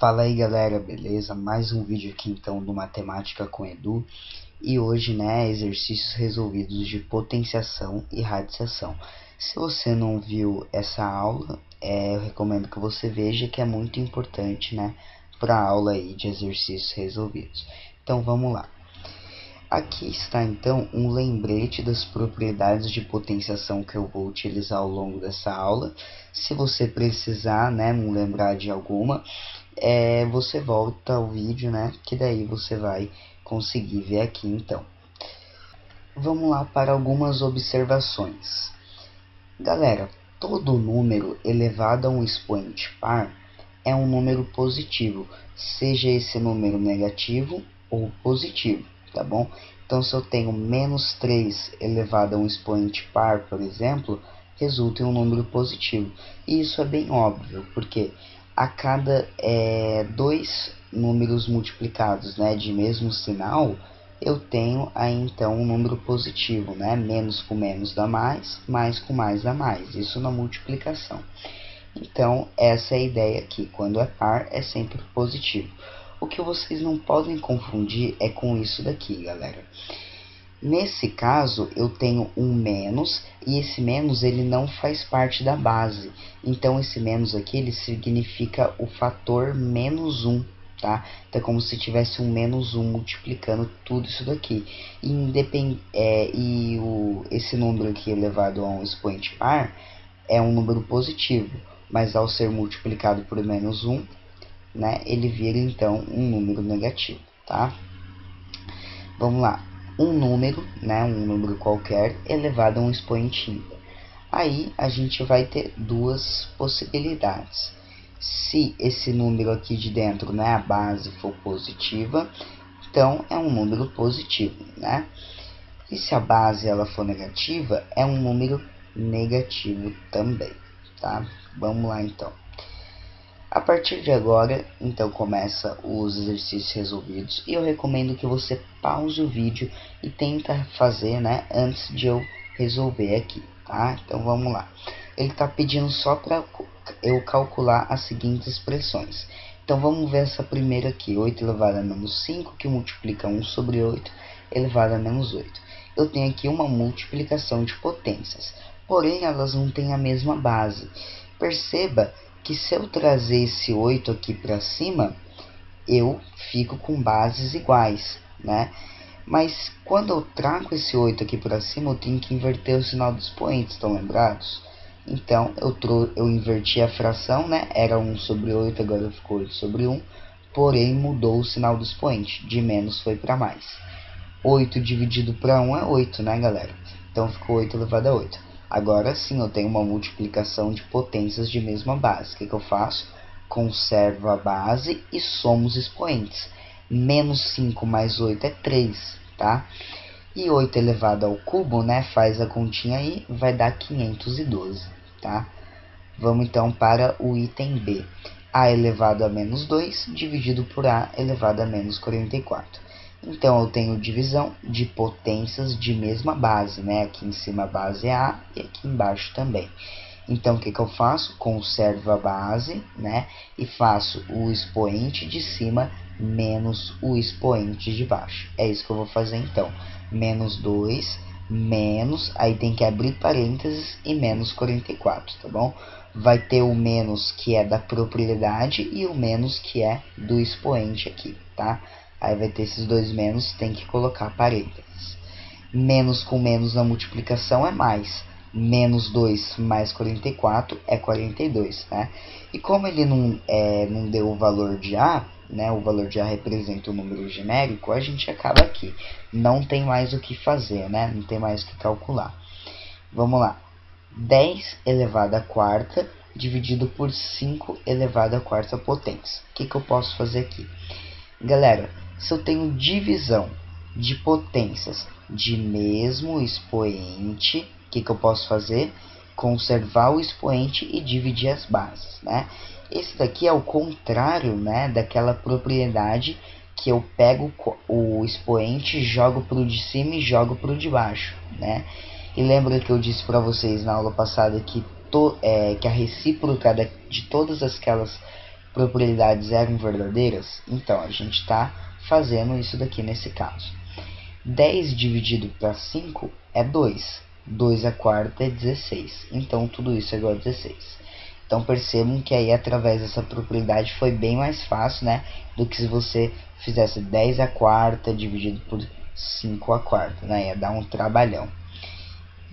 Fala aí galera, beleza? Mais um vídeo aqui então do Matemática com Edu. E hoje, né, exercícios resolvidos de potenciação e radiação. Se você não viu essa aula, eu recomendo que você veja, que é muito importante, né, para a aula aí de exercícios resolvidos. Então vamos lá. Aqui está então um lembrete das propriedades de potenciação que eu vou utilizar ao longo dessa aula. Se você precisar, né, não lembrar de alguma, você volta ao vídeo, né, que daí você vai conseguir ver aqui então. Vamos lá para algumas observações. Galera, todo número elevado a um expoente par é um número positivo, seja esse número negativo ou positivo, tá bom? Então, se eu tenho menos 3 elevado a um expoente par, por exemplo, resulta em um número positivo. E isso é bem óbvio, porque a cada dois números multiplicados, né, de mesmo sinal, eu tenho aí então um número positivo, né? Menos com menos dá mais com mais dá mais. Isso na multiplicação. Então, essa é a ideia aqui. Quando é par, é sempre positivo. O que vocês não podem confundir é com isso daqui, galera. Nesse caso, eu tenho um menos, e esse menos ele não faz parte da base. Então, esse menos aqui, ele significa o fator menos 1. Tá? Então, é como se tivesse um menos 1 multiplicando tudo isso daqui. Esse número aqui elevado a um expoente par é um número positivo, mas ao ser multiplicado por menos 1, né, ele vira então um número negativo, tá? Vamos lá, um número, né, um número qualquer elevado a um expoente ímpar. Aí a gente vai ter duas possibilidades. Se esse número aqui de dentro, né, a base for positiva, então é um número positivo, né? E se a base ela for negativa, é um número negativo também, tá? Vamos lá então. A partir de agora, então começa os exercícios resolvidos, e eu recomendo que você pause o vídeo e tenta fazer, né, antes de eu resolver aqui, tá? Então vamos lá. Ele está pedindo só para eu calcular as seguintes expressões. Então vamos ver essa primeira aqui, 8 elevado a menos 5, que multiplica 1 sobre 8 elevado a menos 8. Eu tenho aqui uma multiplicação de potências, porém elas não têm a mesma base. Perceba que se eu trazer esse 8 aqui para cima, eu fico com bases iguais, né? Mas quando eu trago esse 8 aqui para cima, eu tenho que inverter o sinal dos expoentes, estão lembrados? Então, eu inverti a fração, né? Era 1 sobre 8, agora ficou 8 sobre 1. Porém, mudou o sinal do expoente. De menos foi para mais. 8 dividido para 1 é 8, né, galera? Então, ficou 8 elevado a 8. Agora sim, eu tenho uma multiplicação de potências de mesma base. O que eu faço? Conservo a base e somo os expoentes. Menos 5 mais 8 é 3, tá? E 8 elevado ao cubo, né? Faz a continha aí, vai dar 512, tá? Vamos então para o item B. A elevado a menos 2 dividido por A elevado a menos 44. Então, eu tenho divisão de potências de mesma base, né? Aqui em cima a base é A e aqui embaixo também. Então, o que eu faço? Conservo a base, né? E faço o expoente de cima menos o expoente de baixo. É isso que eu vou fazer então. Menos 2, menos, aí tem que abrir parênteses e menos 44, tá bom? Vai ter o menos que é da propriedade e o menos que é do expoente aqui, tá? Aí vai ter esses dois menos, tem que colocar parênteses. Menos com menos na multiplicação é mais. Menos 2 mais 44 é 42, né? E como ele não deu o valor de A, né? O valor de A representa o número genérico, a gente acaba aqui. Não tem mais o que fazer, né? Não tem mais o que calcular. Vamos lá. 10 elevado à quarta dividido por 5 elevado à quarta potência. O que eu posso fazer aqui? Galera, se eu tenho divisão de potências de mesmo expoente, o que eu posso fazer? Conservar o expoente e dividir as bases, né? Esse daqui é o contrário, né, daquela propriedade que eu pego o expoente, jogo para o de cima e jogo para o de baixo, né? E lembra que eu disse para vocês na aula passada que a recíproca de todas aquelas propriedades eram verdadeiras, então a gente está fazendo isso daqui nesse caso. 10 dividido para 5 é 2. 2 a quarta é 16. Então tudo isso é igual a 16. Então percebam que aí através dessa propriedade foi bem mais fácil, né, do que se você fizesse 10 a quarta dividido por 5 a quarta, né, ia dar um trabalhão.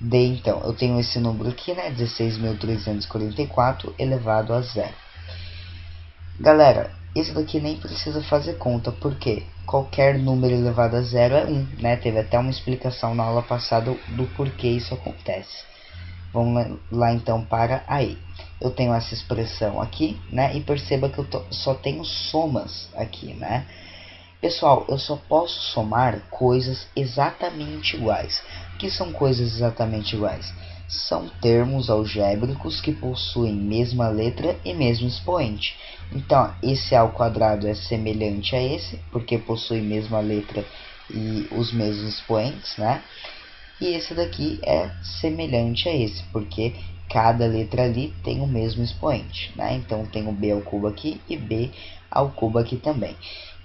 Então, eu tenho esse número aqui, né, 16.344 elevado a zero. Galera, esse daqui nem precisa fazer conta, porque qualquer número elevado a zero é 1, né, teve até uma explicação na aula passada do porquê isso acontece. Vamos lá então para aí. Eu tenho essa expressão aqui, né, e perceba que eu só tenho somas aqui, né. Pessoal, eu só posso somar coisas exatamente iguais. O que são coisas exatamente iguais? São termos algébricos que possuem mesma letra e mesmo expoente. Então, esse A ao quadrado é semelhante a esse, porque possui mesma letra e os mesmos expoentes, né? E esse daqui é semelhante a esse, porque cada letra ali tem o mesmo expoente, né? Então, tem o B ao cubo aqui e B ao cubo aqui também.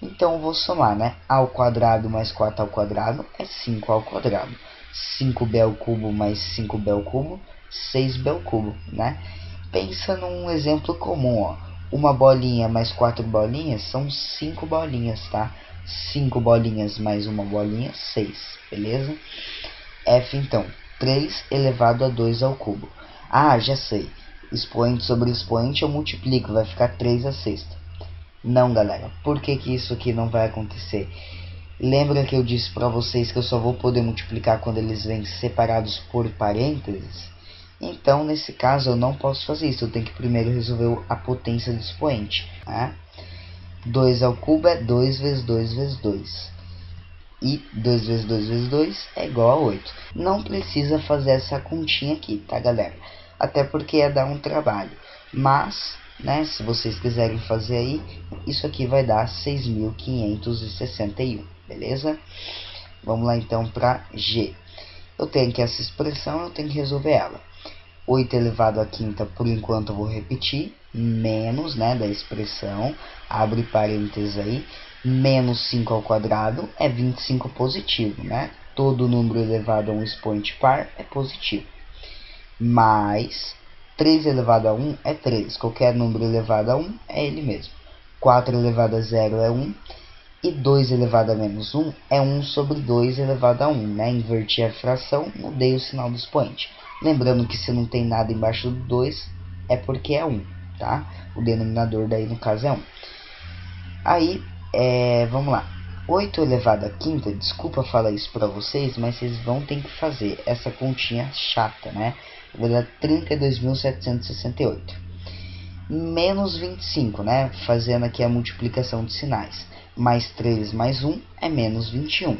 Então, eu vou somar, né? A ao quadrado mais 4 ao quadrado é 5 ao quadrado. 5b ao cubo mais 5b ao cubo, 6b ao cubo, né? Pensa num exemplo comum, ó. Uma bolinha mais 4 bolinhas são 5 bolinhas, tá? 5 bolinhas mais uma bolinha, 6, beleza? F, então, 3 elevado a 2 ao cubo. Ah, já sei. Expoente sobre expoente eu multiplico, vai ficar 3 a sexta. Não, galera. Por que isso aqui não vai acontecer? Lembra que eu disse para vocês que eu só vou poder multiplicar quando eles vêm separados por parênteses? Então, nesse caso, eu não posso fazer isso. Eu tenho que primeiro resolver a potência do expoente. Né? 2 ao cubo é 2 vezes 2 vezes 2. E 2 vezes 2 vezes 2 é igual a 8. Não precisa fazer essa continha aqui, tá, galera? Até porque ia dar um trabalho. Mas, né, se vocês quiserem fazer aí, isso aqui vai dar 6.561, beleza? Vamos lá então para G. Eu tenho aqui essa expressão, eu tenho que resolver ela. 8 elevado à quinta, por enquanto eu vou repetir, menos, né, da expressão, abre parênteses aí, menos 5 ao quadrado é 25 positivo, né? Todo número elevado a um expoente par é positivo. Mais 3 elevado a 1 é 3. Qualquer número elevado a 1 é ele mesmo. 4 elevado a 0 é 1. E 2 elevado a menos 1 é 1 sobre 2 elevado a 1. Né? Inverti a fração, mudei o sinal do expoente. Lembrando que se não tem nada embaixo do 2, é porque é 1. Tá? O denominador daí no caso é 1. Aí, vamos lá. 8 elevado a quinta, desculpa falar isso para vocês, mas vocês vão ter que fazer essa continha chata, né? Vai dar 32.768. Menos 25, né? Fazendo aqui a multiplicação de sinais. Mais 3 mais 1 é menos 21.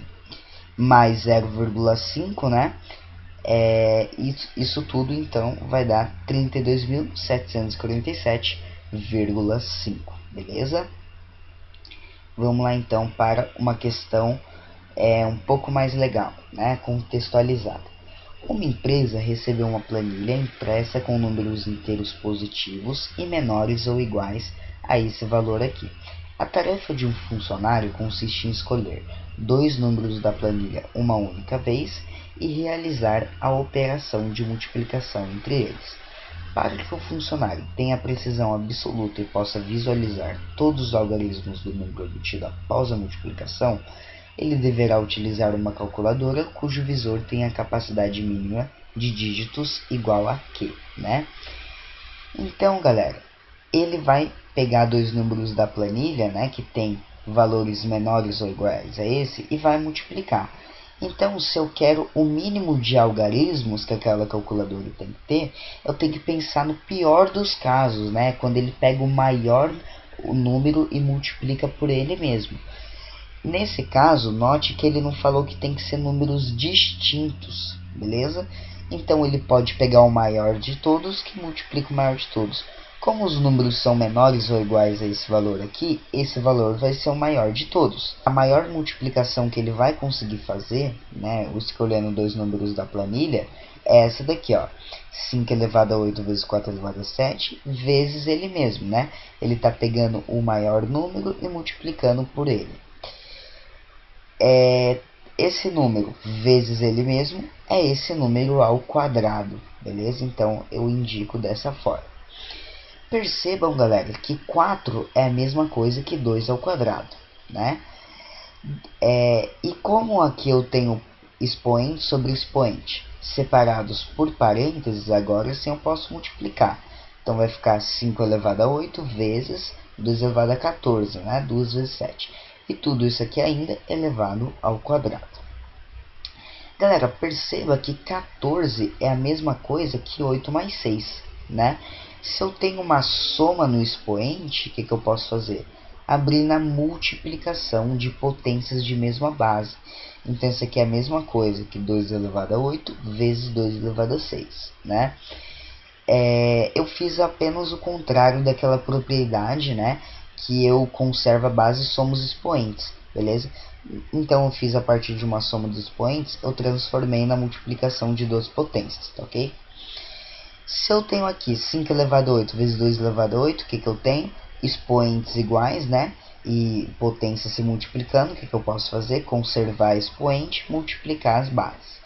Mais 0,5, né? Isso tudo, então, vai dar 32.747,5. Beleza? Vamos lá, então, para uma questão um pouco mais legal, né? Contextualizada. Uma empresa recebeu uma planilha impressa com números inteiros positivos e menores ou iguais a esse valor aqui. A tarefa de um funcionário consiste em escolher dois números da planilha uma única vez e realizar a operação de multiplicação entre eles. Para que o funcionário tenha precisão absoluta e possa visualizar todos os algarismos do número obtido após a multiplicação, ele deverá utilizar uma calculadora cujo visor tenha a capacidade mínima de dígitos igual a Q, né? Então, galera, ele vai pegar dois números da planilha, né, que tem valores menores ou iguais a esse, e vai multiplicar. Então, se eu quero o mínimo de algarismos que aquela calculadora tem que ter, eu tenho que pensar no pior dos casos, né, quando ele pega o maior número e multiplica por ele mesmo. Nesse caso, note que ele não falou que tem que ser números distintos, beleza? Então, ele pode pegar o maior de todos, que multiplica o maior de todos. Como os números são menores ou iguais a esse valor aqui, esse valor vai ser o maior de todos. A maior multiplicação que ele vai conseguir fazer, né, escolhendo dois números da planilha, é essa daqui, ó. 5 elevado a 8 vezes 4 elevado a 7, vezes ele mesmo, né? Ele está pegando o maior número e multiplicando por ele. Esse número vezes ele mesmo é esse número ao quadrado, beleza? Então, eu indico dessa forma. Percebam, galera, que 4 é a mesma coisa que 2 ao quadrado, né? E como aqui eu tenho expoente sobre expoente separados por parênteses, agora sim eu posso multiplicar. Então, vai ficar 5 elevado a 8 vezes 2 elevado a 14, né? 2 vezes 7. E tudo isso aqui ainda elevado ao quadrado. Galera, perceba que 14 é a mesma coisa que 8 mais 6, né? Se eu tenho uma soma no expoente, o que eu posso fazer? Abrir na multiplicação de potências de mesma base. Então, isso aqui é a mesma coisa que 2 elevado a 8 vezes 2 elevado a 6, né? Eu fiz apenas o contrário daquela propriedade, né? Que eu conservo a base e somos expoentes, beleza? Então, eu fiz a partir de uma soma dos expoentes, eu transformei na multiplicação de duas potências, tá ok? Se eu tenho aqui 5 elevado a 8 vezes 2 elevado a 8, o que eu tenho? Expoentes iguais, né? E potência se multiplicando, o que eu posso fazer? Conservar expoente, multiplicar as bases.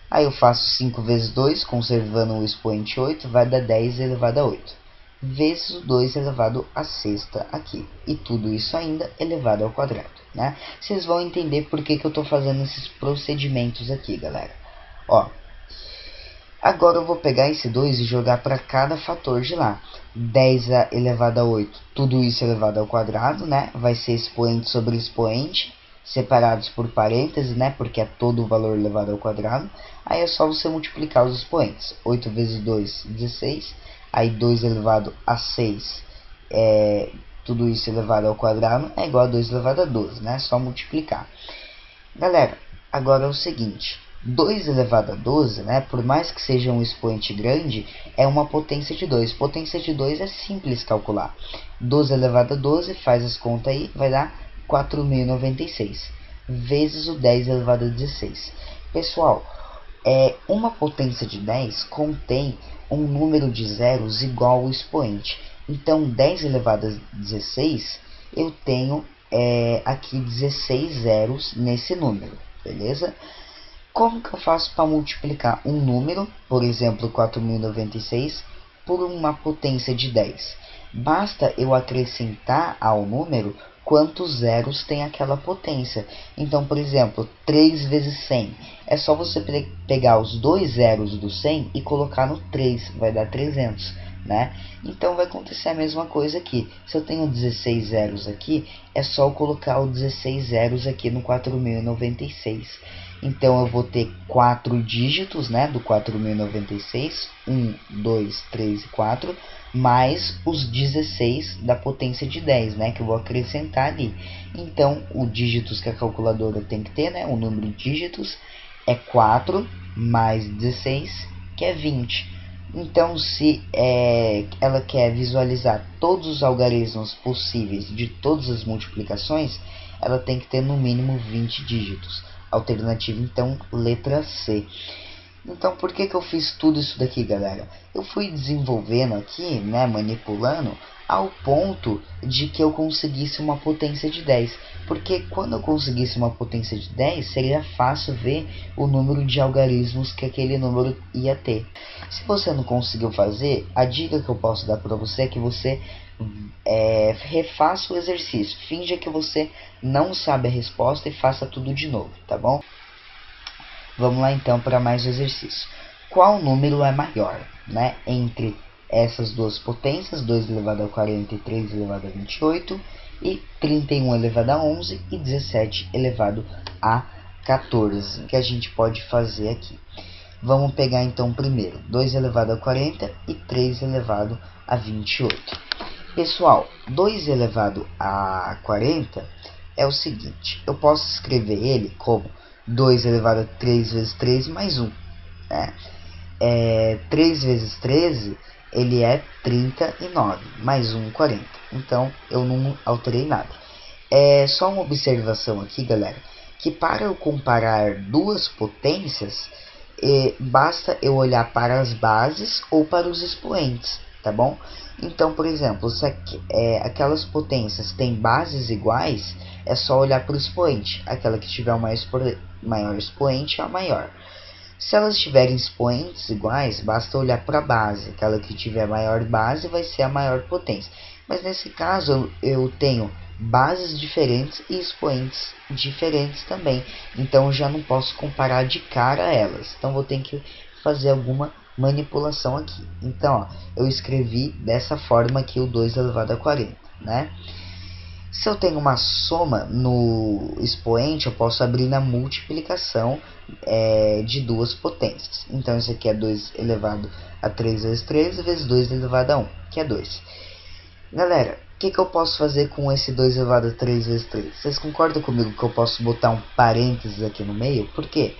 Aí eu faço 5 vezes 2, conservando o expoente 8, vai dar 10 elevado a 8. Vezes o 2 elevado a sexta aqui. E tudo isso ainda elevado ao quadrado, né? Vocês vão entender por que eu estou fazendo esses procedimentos aqui, galera. Ó, agora eu vou pegar esse 2 e jogar para cada fator de lá. 10 elevado a 8, tudo isso elevado ao quadrado, né? Vai ser expoente sobre expoente, separados por parênteses, né? Porque é todo o valor elevado ao quadrado. Aí é só você multiplicar os expoentes. 8 vezes 2, 16. Aí 2 elevado a 6, tudo isso elevado ao quadrado, é igual a 2 elevado a 12, né? Só multiplicar. Galera, agora é o seguinte. 2 elevado a 12, né, por mais que seja um expoente grande, é uma potência de 2. Potência de 2 é simples calcular. 12 elevado a 12, faz as contas aí, vai dar 4.096, vezes o 10 elevado a 16. Pessoal, uma potência de 10 contém um número de zeros igual ao expoente. Então, 10 elevado a 16, eu tenho aqui 16 zeros nesse número, beleza? Como que eu faço para multiplicar um número, por exemplo, 4.096, por uma potência de 10? Basta eu acrescentar ao número quantos zeros tem aquela potência. Então, por exemplo, 3 vezes 100. É só você pegar os dois zeros do 100 e colocar no 3, vai dar 300, né? Então, vai acontecer a mesma coisa aqui. Se eu tenho 16 zeros aqui, é só eu colocar os 16 zeros aqui no 4.096. Então, eu vou ter 4 dígitos, né, do 4.096, 1, 2, 3 e 4, mais os 16 da potência de 10, né, que eu vou acrescentar ali. Então, os dígitos que a calculadora tem que ter, né, o número de dígitos é 4 mais 16, que é 20. Então, se ela quer visualizar todos os algarismos possíveis de todas as multiplicações, ela tem que ter no mínimo 20 dígitos. Alternativa, então, letra C. Então, por que eu fiz tudo isso daqui, galera? Eu fui desenvolvendo aqui, né, manipulando, ao ponto de que eu conseguisse uma potência de 10. Porque quando eu conseguisse uma potência de 10, seria fácil ver o número de algarismos que aquele número ia ter. Se você não conseguiu fazer, a dica que eu posso dar para você é que você refaça o exercício. Finja que você não sabe a resposta e faça tudo de novo, tá bom? Vamos lá então para mais um exercício. Qual número é maior, né, entre essas duas potências, 2 elevado a 43 elevado a 28 e 31 elevado a 11 e 17 elevado a 14? O que a gente pode fazer aqui? Vamos pegar então primeiro 2 elevado a 40 e 3 elevado a 28. Pessoal, 2 elevado a 40 é o seguinte, eu posso escrever ele como 2 elevado a 3 vezes 3 mais 1. Né? 3 vezes 13 ele é 39, mais 1, 40. Então, eu não alterei nada. É só uma observação aqui, galera, que para eu comparar duas potências, basta eu olhar para as bases ou para os expoentes, tá bom? Então, por exemplo, se aquelas potências têm bases iguais, é só olhar para o expoente. Aquela que tiver o maior expoente é a maior. Se elas tiverem expoentes iguais, basta olhar para a base. Aquela que tiver maior base vai ser a maior potência. Mas nesse caso eu tenho bases diferentes e expoentes diferentes também. Então eu já não posso comparar de cara elas. Então vou ter que fazer alguma manipulação aqui. Então ó, eu escrevi dessa forma aqui o 2 elevado a 40, né? Se eu tenho uma soma no expoente, eu posso abrir na multiplicação de duas potências. Então, isso aqui é 2 elevado a 3 vezes 3 vezes 2 elevado a 1, que é 2. Galera, o que eu posso fazer com esse 2 elevado a 3 vezes 3? Vocês concordam comigo que eu posso botar um parênteses aqui no meio? Por quê?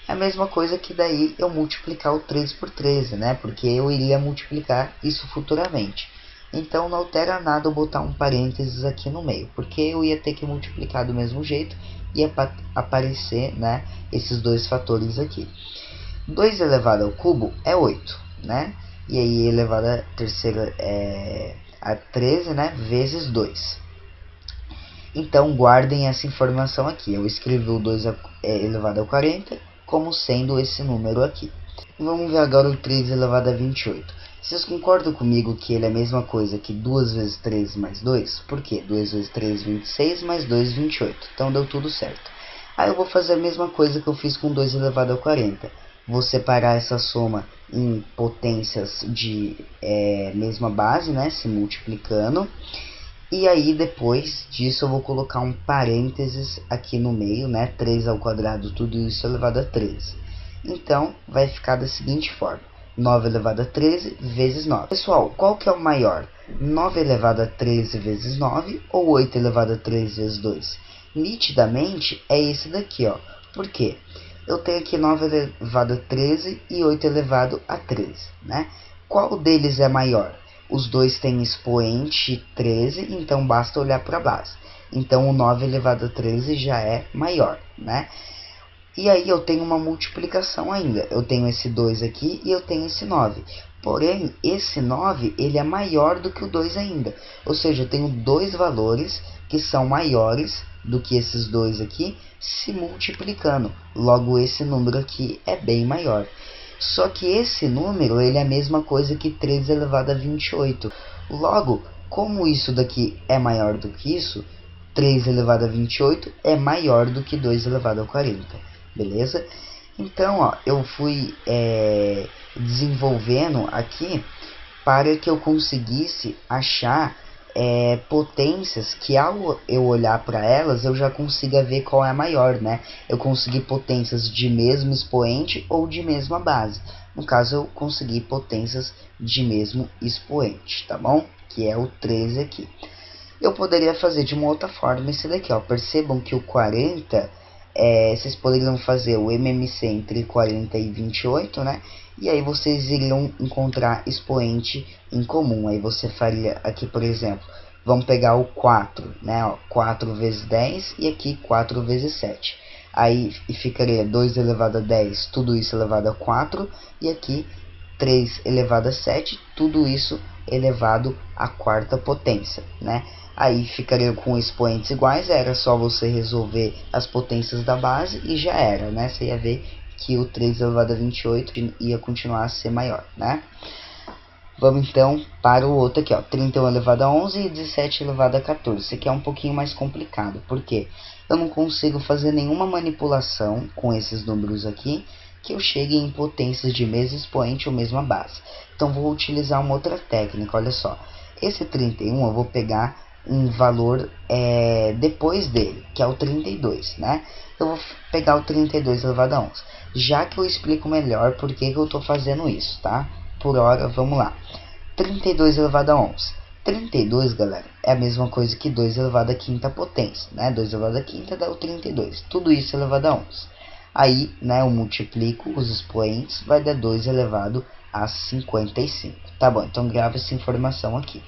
É a mesma coisa que daí eu multiplicar o 3 por 13, né? Porque eu iria multiplicar isso futuramente. Então não altera nada eu botar um parênteses aqui no meio, porque eu ia ter que multiplicar do mesmo jeito e ia aparecer, né, esses dois fatores aqui. 2 elevado ao cubo é 8, né? E aí elevado a terceira a 13, né, vezes 2. Então guardem essa informação aqui. Eu escrevi o 2 elevado a 40 como sendo esse número aqui. Vamos ver agora o 3 elevado a 28. Vocês concordam comigo que ele é a mesma coisa que 2 vezes 3 mais 2? Por quê? 2 vezes 3, 26, mais 2, 28. Então deu tudo certo. Aí eu vou fazer a mesma coisa que eu fiz com 2 elevado a 40. Vou separar essa soma em potências de mesma base, né? Se multiplicando. E aí depois disso eu vou colocar um parênteses aqui no meio, né? 3 ao quadrado, tudo isso elevado a 13. Então vai ficar da seguinte forma. 9 elevado a 13 vezes 9. Pessoal, qual que é o maior? 9 elevado a 13 vezes 9 ou 8 elevado a 13 vezes 2? Nitidamente é esse daqui, ó. Por quê? Eu tenho aqui 9 elevado a 13 e 8 elevado a 13, né? Qual deles é maior? Os dois têm expoente 13, então basta olhar para a base. Então o 9 elevado a 13 já é maior, né? E aí eu tenho uma multiplicação ainda. Eu tenho esse 2 aqui e eu tenho esse 9. Porém, esse 9 ele é maior do que o 2 ainda. Ou seja, eu tenho dois valores que são maiores do que esses dois aqui se multiplicando. Logo, esse número aqui é bem maior. Só que esse número ele é a mesma coisa que 3 elevado a 28. Logo, como isso daqui é maior do que isso, 3 elevado a 28 é maior do que 2 elevado a 40. Beleza? Então, ó, eu fui desenvolvendo aqui para que eu conseguisse achar potências que ao eu olhar para elas eu já consiga ver qual é a maior, né? Eu consegui potências de mesmo expoente ou de mesma base. No caso, eu consegui potências de mesmo expoente, tá bom? Que é o 13 aqui. Eu poderia fazer de uma outra forma esse daqui, ó. Percebam que o 40... vocês poderiam fazer o MMC entre 40 e 28, né? E aí vocês iriam encontrar expoente em comum. Aí você faria aqui, por exemplo, vamos pegar o 4, né? Ó, 4 vezes 10 e aqui 4 vezes 7. Aí ficaria 2 elevado a 10, tudo isso elevado a 4. E aqui 3 elevado a 7, tudo isso elevado à quarta potência, né? Aí ficaria com expoentes iguais, era só você resolver as potências da base e já era, né? Você ia ver que o 3 elevado a 28 ia continuar a ser maior, né? Vamos então para o outro aqui, ó, 31 elevado a 11 e 17 elevado a 14. Esse aqui é um pouquinho mais complicado, porque eu não consigo fazer nenhuma manipulação com esses números aqui que eu chegue em potências de mesmo expoente ou mesma base. Então vou utilizar uma outra técnica, olha só. Esse 31 eu vou pegar um valor depois dele, que é o 32, né? Eu vou pegar o 32 elevado a 11. Já que eu explico melhor por que eu estou fazendo isso, tá? Por hora, vamos lá. 32 elevado a 11. 32, galera, é a mesma coisa que 2 elevado a quinta potência, né? 2 elevado a quinta dá o 32. Tudo isso elevado a 11. Aí, né, eu multiplico os expoentes, vai dar 2 elevado a 55. Tá bom, então grava essa informação aqui.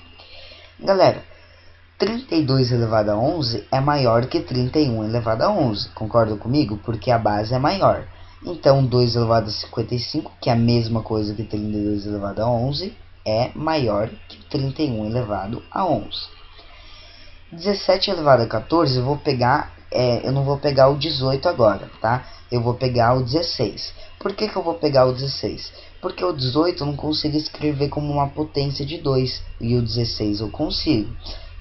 Galera, 32 elevado a 11 é maior que 31 elevado a 11. Concordam comigo? Porque a base é maior. Então, 2 elevado a 55, que é a mesma coisa que 32 elevado a 11, é maior que 31 elevado a 11. 17 elevado a 14, eu vou pegar, eu não vou pegar o 18 agora, tá? Eu vou pegar o 16. Por que eu vou pegar o 16? Porque o 18 eu não consigo escrever como uma potência de 2, e o 16 eu consigo.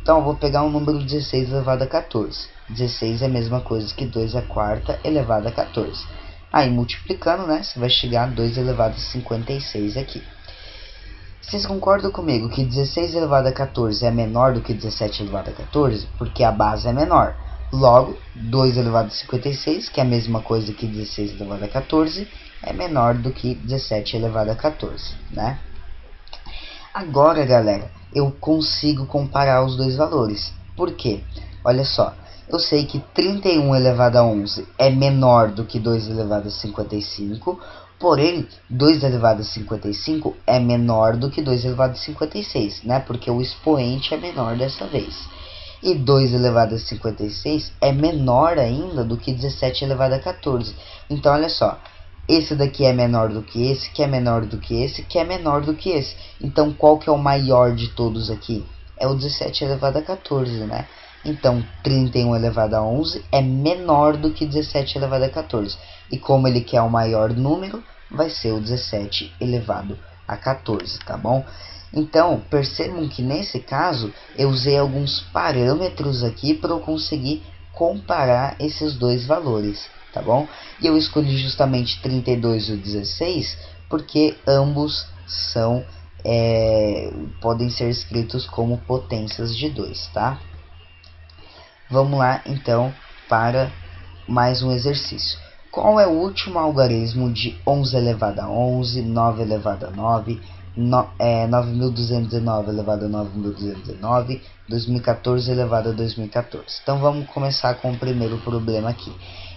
Então, eu vou pegar o número 16 elevado a 14. 16 é a mesma coisa que 2 a quarta elevado a 14. Aí, multiplicando, né, você vai chegar a 2 elevado a 56 aqui. Vocês concordam comigo que 16 elevado a 14 é menor do que 17 elevado a 14? Porque a base é menor. Logo, 2 elevado a 56, que é a mesma coisa que 16 elevado a 14, é menor do que 17 elevado a 14, né? Agora, galera, eu consigo comparar os dois valores. Por quê? Olha só, eu sei que 31 elevado a 11 é menor do que 2 elevado a 55, porém, 2 elevado a 55 é menor do que 2 elevado a 56, né? Porque o expoente é menor dessa vez. E 2 elevado a 56 é menor ainda do que 17 elevado a 14. Então, olha só. Esse daqui é menor do que esse, que é menor do que esse, que é menor do que esse. Então, qual que é o maior de todos aqui? É o 17 elevado a 14, né? Então, 31 elevado a 11 é menor do que 17 elevado a 14. E como ele quer o maior número, vai ser o 17 elevado a 14, tá bom? Então, percebam que nesse caso, eu usei alguns parâmetros aqui para eu conseguir comparar esses dois valores, tá bom? E eu escolhi justamente 32 e o 16 porque ambos são, podem ser escritos como potências de 2, tá? Vamos lá, então, para mais um exercício. Qual é o último algarismo de 11 elevado a 11, 9 elevado a 9, 9.219 elevado a 9.219, 2014 elevado a 2014. Então, vamos começar com o primeiro problema aqui.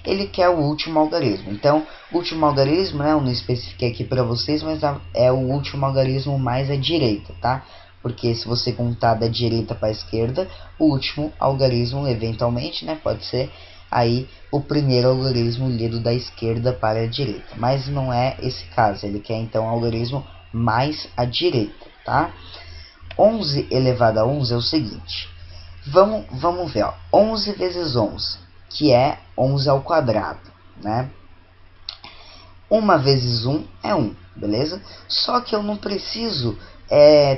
Ele quer o último algarismo. Então, o último algarismo, né, eu não especifiquei aqui para vocês, mas é o último algarismo mais à direita, tá? Porque se você contar da direita para a esquerda, o último algarismo, eventualmente, né, pode ser aí o primeiro algarismo lido da esquerda para a direita. Mas não é esse caso, ele quer então o algarismo mais à direita, tá? 11 elevado a 11 é o seguinte. Vamos ver, ó. 11 vezes 11, que é 11 ao quadrado, né? 1 vezes 1 é 1, beleza? Só que eu não preciso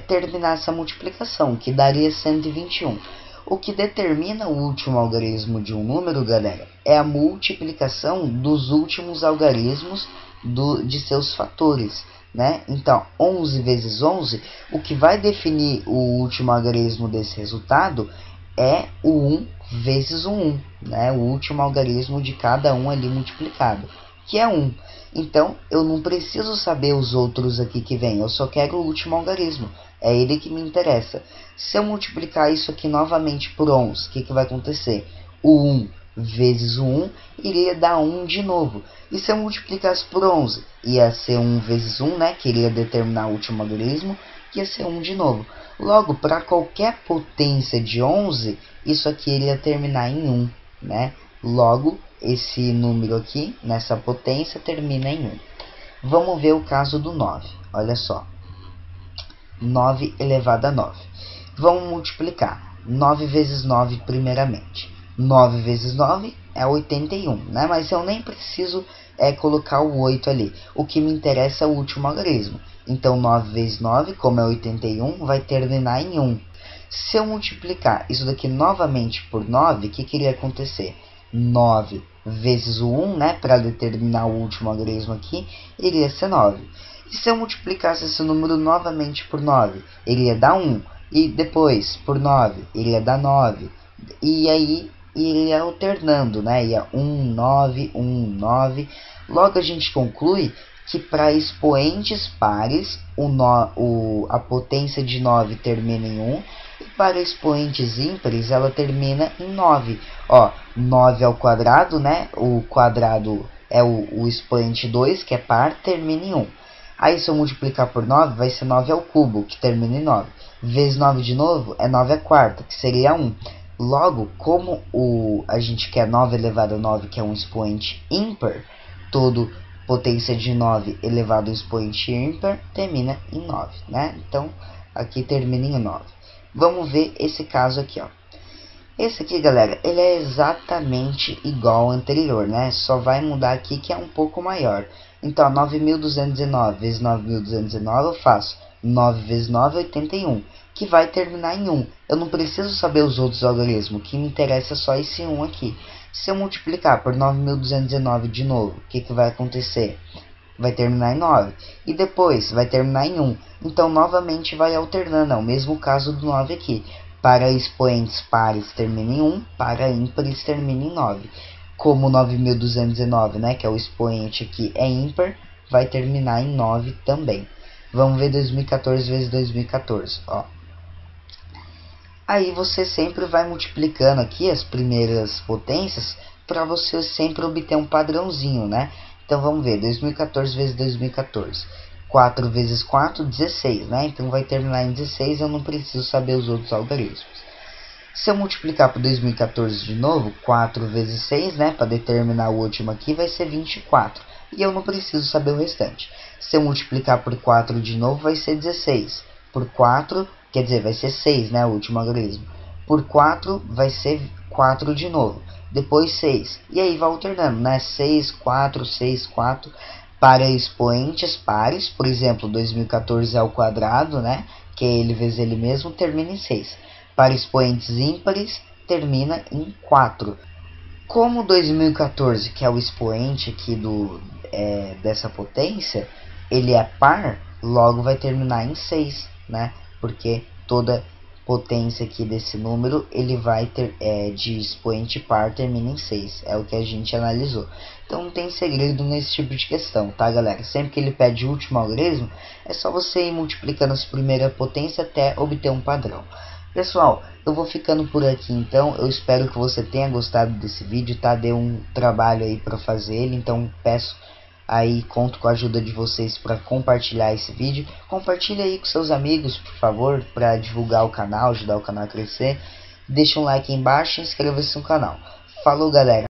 terminar essa multiplicação, que daria 121. O que determina o último algarismo de um número, galera, é a multiplicação dos últimos algarismos de seus fatores, né? Então, 11 vezes 11, o que vai definir o último algarismo desse resultado é o 1 vezes o 1, né? O último algarismo de cada um ali multiplicado, que é 1. Então, eu não preciso saber os outros aqui que vem, eu só quero o último algarismo. É ele que me interessa. Se eu multiplicar isso aqui novamente por 11, o que vai acontecer? O 1 vezes o 1 iria dar 1 de novo. E se eu multiplicasse por 11, ia ser 1 vezes 1, né? Que iria determinar o último algarismo, ia ser 1 de novo. Logo, para qualquer potência de 11, isso aqui iria terminar em 1, né? Logo, esse número aqui, nessa potência, termina em 1. Vamos ver o caso do 9. Olha só. 9 elevado a 9. Vamos multiplicar. 9 vezes 9 primeiramente. 9 vezes 9 é 81, né? Mas eu nem preciso colocar o 8 ali. O que me interessa é o último algarismo. Então, 9 vezes 9, como é 81, vai terminar em 1. Se eu multiplicar isso daqui novamente por 9, o que iria acontecer? 9 vezes o 1, né? Para determinar o último algarismo aqui, iria ser 9. E se eu multiplicasse esse número novamente por 9, ele ia dar 1. E depois, por 9, ele ia dar 9. E aí, ele ia alternando, né? Ia 1, 9, 1, 9. Logo, a gente conclui que para expoentes pares, a potência de 9 termina em 1. E para expoentes ímpares, ela termina em 9. Ó, 9 ao quadrado, né? O quadrado é o expoente 2, que é par, termina em 1. Aí se eu multiplicar por 9, vai ser 9 ao cubo, que termina em 9. Vezes 9 de novo é 9 à quarta, que seria 1. Logo, como a gente quer 9 elevado a 9, que é um expoente ímpar, todo potência de 9 elevado a expoente ímpar termina em 9, né? Então, aqui termina em 9. Vamos ver esse caso aqui, ó. Esse aqui, galera, ele é exatamente igual ao anterior, né? Só vai mudar aqui que é um pouco maior. Então, 9.219 vezes 9.219 eu faço 9 vezes 9 é 81, que vai terminar em 1. Eu não preciso saber os outros algarismos, o que me interessa é só esse 1 aqui. Se eu multiplicar por 9.219 de novo, o que vai acontecer? Vai terminar em 9. E depois vai terminar em 1. Então, novamente vai alternando. É o mesmo caso do 9 aqui. Para expoentes pares termina em 1, para ímpares termina em 9. Como 9.219, né, que é o expoente aqui, é ímpar, vai terminar em 9 também. Vamos ver 2014 vezes 2014. Ó. Aí você sempre vai multiplicando aqui as primeiras potências para você sempre obter um padrãozinho, né? Então vamos ver, 2014 vezes 2014. 4 vezes 4, 16, né? Então vai terminar em 16, eu não preciso saber os outros algarismos. Se eu multiplicar por 2014 de novo, 4 vezes 6, né? Para determinar o último aqui, vai ser 24. E eu não preciso saber o restante. Se eu multiplicar por 4 de novo, vai ser 16. Por 4, quer dizer, vai ser 6, né? O último algarismo. Por 4, vai ser 4 de novo. Depois 6. E aí vai alternando, né? 6, 4, 6, 4. Para expoentes pares, por exemplo, 2014 ao quadrado, né? Que é ele vezes ele mesmo, termina em 6. Para expoentes ímpares, termina em 4. Como 2014, que é o expoente aqui dessa potência, ele é par, logo vai terminar em 6, né? Porque toda potência aqui desse número, ele vai ter de expoente par termina em 6. É o que a gente analisou. Então não tem segredo nesse tipo de questão, tá, galera? Sempre que ele pede o último algarismo, é só você ir multiplicando as primeiras potências até obter um padrão. Pessoal, eu vou ficando por aqui então. Eu espero que você tenha gostado desse vídeo, tá? Deu um trabalho aí para fazer ele, então peço aí, conto com a ajuda de vocês para compartilhar esse vídeo. Compartilha aí com seus amigos, por favor, para divulgar o canal, ajudar o canal a crescer. Deixa um like aí embaixo e inscreva-se no canal. Falou, galera!